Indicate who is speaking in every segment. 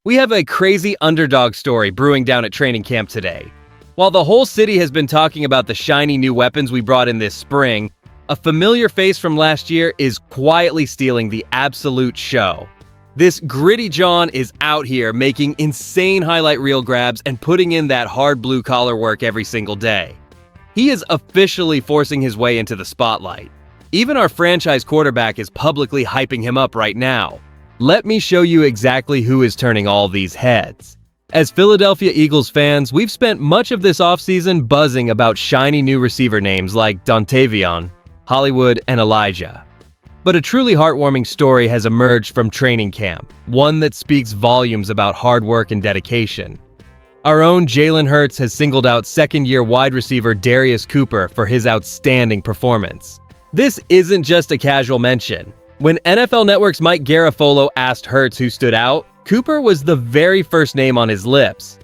Speaker 1: We have a crazy underdog story brewing down at training camp today. While the whole city has been talking about the shiny new weapons we brought in this spring, a familiar face from last year is quietly stealing the absolute show. This gritty John is out here making insane highlight reel grabs and putting in that hard blue-collar work every single day. He is officially forcing his way into the spotlight. Even our franchise quarterback is publicly hyping him up right now. Let me show you exactly who is turning all these heads. As Philadelphia Eagles fans, we've spent much of this offseason buzzing about shiny new receiver names like Dontavion, Hollywood, and Elijah. But a truly heartwarming story has emerged from training camp, one that speaks volumes about hard work and dedication. Our own Jalen Hurts has singled out second-year wide receiver Darius Cooper for his outstanding performance. This isn't just a casual mention. When NFL Network's Mike Garafolo asked Hurts who stood out, Cooper was the very first name on his lips.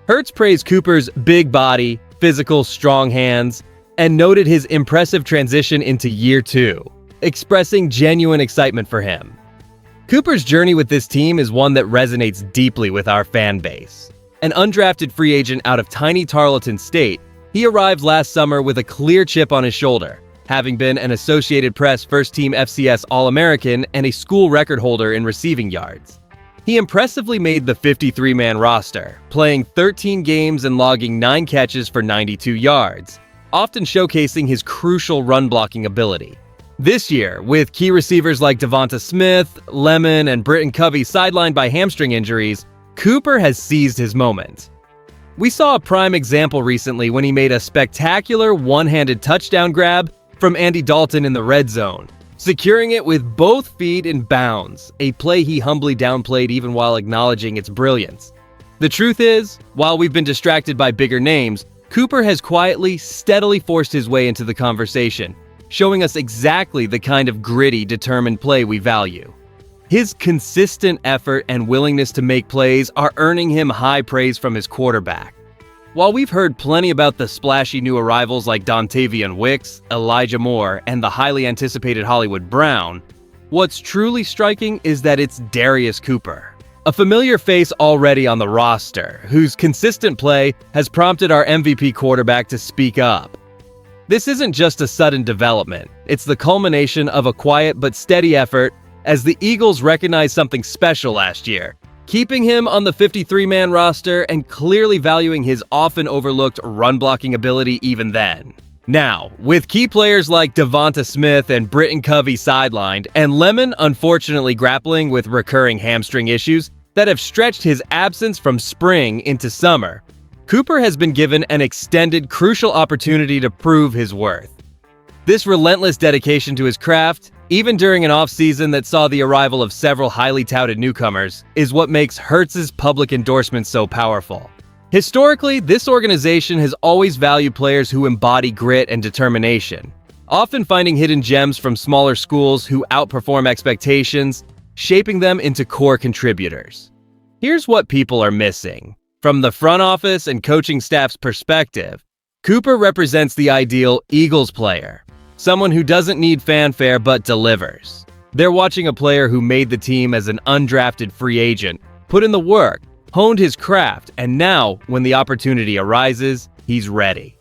Speaker 1: Hurts praised Cooper's big body, physical, strong hands, and noted his impressive transition into year 2, expressing genuine excitement for him. Cooper's journey with this team is one that resonates deeply with our fan base. An undrafted free agent out of tiny Tarleton State, he arrived last summer with a clear chip on his shoulder, having been an Associated Press first-team FCS All-American and a school record holder in receiving yards. He impressively made the 53-man roster, playing 13 games and logging 9 catches for 92 yards, often showcasing his crucial run-blocking ability. This year, with key receivers like Devonta Smith, Lemon, and Britton Covey sidelined by hamstring injuries, Cooper has seized his moment. We saw a prime example recently when he made a spectacular one-handed touchdown grab from Andy Dalton in the red zone, securing it with both feet in bounds, a play he humbly downplayed even while acknowledging its brilliance. The truth is, while we've been distracted by bigger names, Cooper has quietly, steadily forced his way into the conversation, showing us exactly the kind of gritty, determined play we value. His consistent effort and willingness to make plays are earning him high praise from his quarterback. While we've heard plenty about the splashy new arrivals like Dontavion Wicks, Elijah Moore, and the highly anticipated Hollywood Brown, what's truly striking is that it's Darius Cooper, a familiar face already on the roster, whose consistent play has prompted our MVP quarterback to speak up. This isn't just a sudden development, it's the culmination of a quiet but steady effort as the Eagles recognized something special last year, keeping him on the 53-man roster and clearly valuing his often overlooked run-blocking ability even then. Now, with key players like Devonta Smith and Britton Covey sidelined, and Lemon unfortunately grappling with recurring hamstring issues that have stretched his absence from spring into summer, Cooper has been given an extended, crucial opportunity to prove his worth. This relentless dedication to his craft, even during an offseason that saw the arrival of several highly touted newcomers, is what makes Hurts' public endorsement so powerful. Historically, this organization has always valued players who embody grit and determination, often finding hidden gems from smaller schools who outperform expectations, shaping them into core contributors. Here's what people are missing. From the front office and coaching staff's perspective, Cooper represents the ideal Eagles player. Someone who doesn't need fanfare but delivers. They're watching a player who made the team as an undrafted free agent, put in the work, honed his craft, and now, when the opportunity arises, he's ready.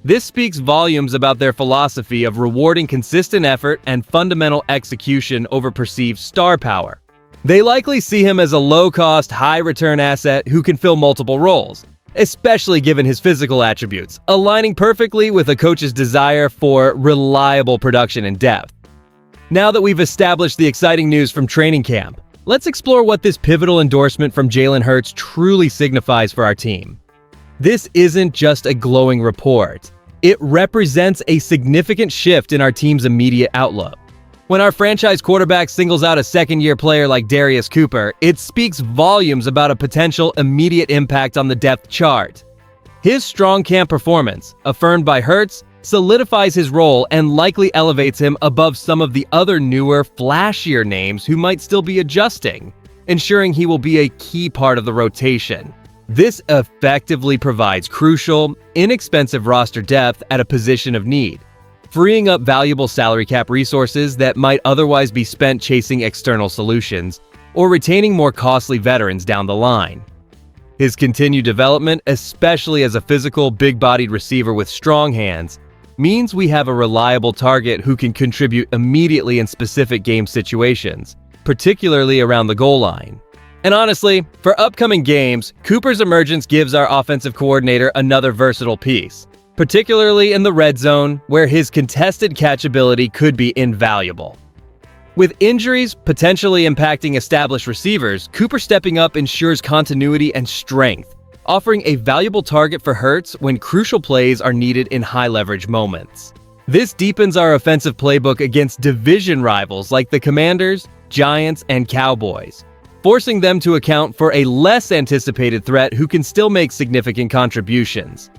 Speaker 1: This speaks volumes about their philosophy of rewarding consistent effort and fundamental execution over perceived star power. They likely see him as a low-cost, high-return asset who can fill multiple roles, especially given his physical attributes, aligning perfectly with a coach's desire for reliable production and depth. Now that we've established the exciting news from training camp, let's explore what this pivotal endorsement from Jalen Hurts truly signifies for our team. This isn't just a glowing report. It represents a significant shift in our team's immediate outlook. When our franchise quarterback singles out a second-year player like Darius Cooper, it speaks volumes about a potential immediate impact on the depth chart. His strong camp performance, affirmed by Hurts, solidifies his role and likely elevates him above some of the other newer, flashier names who might still be adjusting, ensuring he will be a key part of the rotation. This effectively provides crucial, inexpensive roster depth at a position of need, freeing up valuable salary cap resources that might otherwise be spent chasing external solutions, or retaining more costly veterans down the line. His continued development, especially as a physical, big-bodied receiver with strong hands, means we have a reliable target who can contribute immediately in specific game situations, particularly around the goal line. And honestly, for upcoming games, Cooper's emergence gives our offensive coordinator another versatile piece, particularly in the red zone, where his contested catchability could be invaluable. With injuries potentially impacting established receivers, Cooper stepping up ensures continuity and strength, offering a valuable target for Hurts when crucial plays are needed in high-leverage moments. This deepens our offensive playbook against division rivals like the Commanders, Giants, and Cowboys, forcing them to account for a less anticipated threat who can still make significant contributions.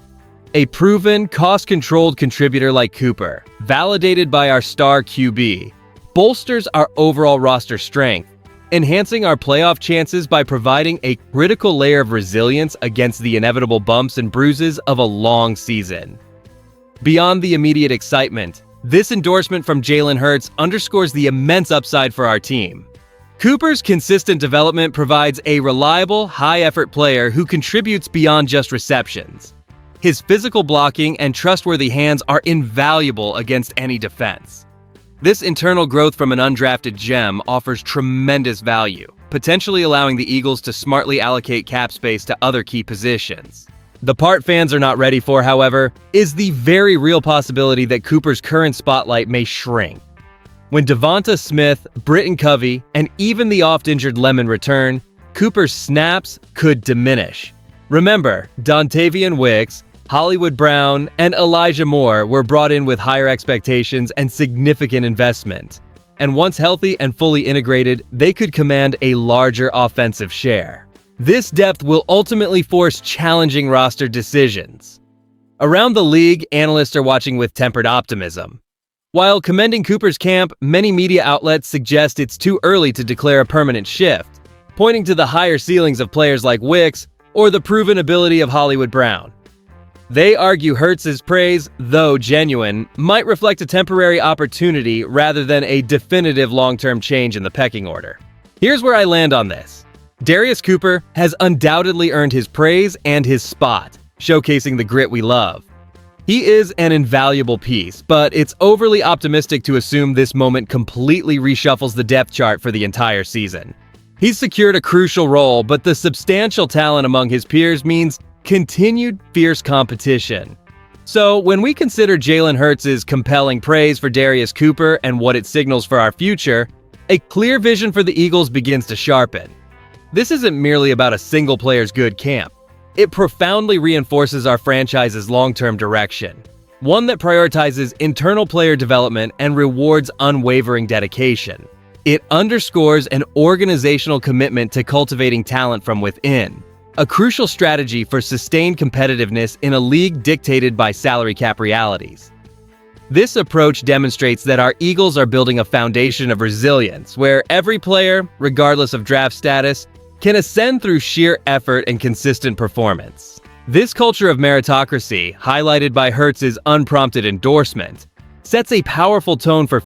Speaker 1: A proven, cost-controlled contributor like Cooper, validated by our star QB, bolsters our overall roster strength, enhancing our playoff chances by providing a critical layer of resilience against the inevitable bumps and bruises of a long season. Beyond the immediate excitement, this endorsement from Jalen Hurts underscores the immense upside for our team. Cooper's consistent development provides a reliable, high-effort player who contributes beyond just receptions. His physical blocking and trustworthy hands are invaluable against any defense. This internal growth from an undrafted gem offers tremendous value, potentially allowing the Eagles to smartly allocate cap space to other key positions. The part fans are not ready for, however, is the very real possibility that Cooper's current spotlight may shrink. When Devonta Smith, Britton Covey, and even the oft-injured Lemon return, Cooper's snaps could diminish. Remember, Dontavian Wicks, Hollywood Brown, and Elijah Moore were brought in with higher expectations and significant investment. And once healthy and fully integrated, they could command a larger offensive share. This depth will ultimately force challenging roster decisions. Around the league, analysts are watching with tempered optimism. While commending Cooper's camp, many media outlets suggest it's too early to declare a permanent shift, pointing to the higher ceilings of players like Wicks or the proven ability of Hollywood Brown. They argue Hurts' praise, though genuine, might reflect a temporary opportunity rather than a definitive long-term change in the pecking order. Here's where I land on this. Darius Cooper has undoubtedly earned his praise and his spot, showcasing the grit we love. He is an invaluable piece, but it's overly optimistic to assume this moment completely reshuffles the depth chart for the entire season. He's secured a crucial role, but the substantial talent among his peers means continued fierce competition. So when we consider Jalen Hurts' compelling praise for Darius Cooper and what it signals for our future, a clear vision for the Eagles begins to sharpen. This isn't merely about a single player's good camp. It profoundly reinforces our franchise's long-term direction, one that prioritizes internal player development and rewards unwavering dedication. It underscores an organizational commitment to cultivating talent from within, a crucial strategy for sustained competitiveness in a league dictated by salary cap realities. This approach demonstrates that our Eagles are building a foundation of resilience, where every player, regardless of draft status, can ascend through sheer effort and consistent performance. This culture of meritocracy, highlighted by Hurts' unprompted endorsement, sets a powerful tone for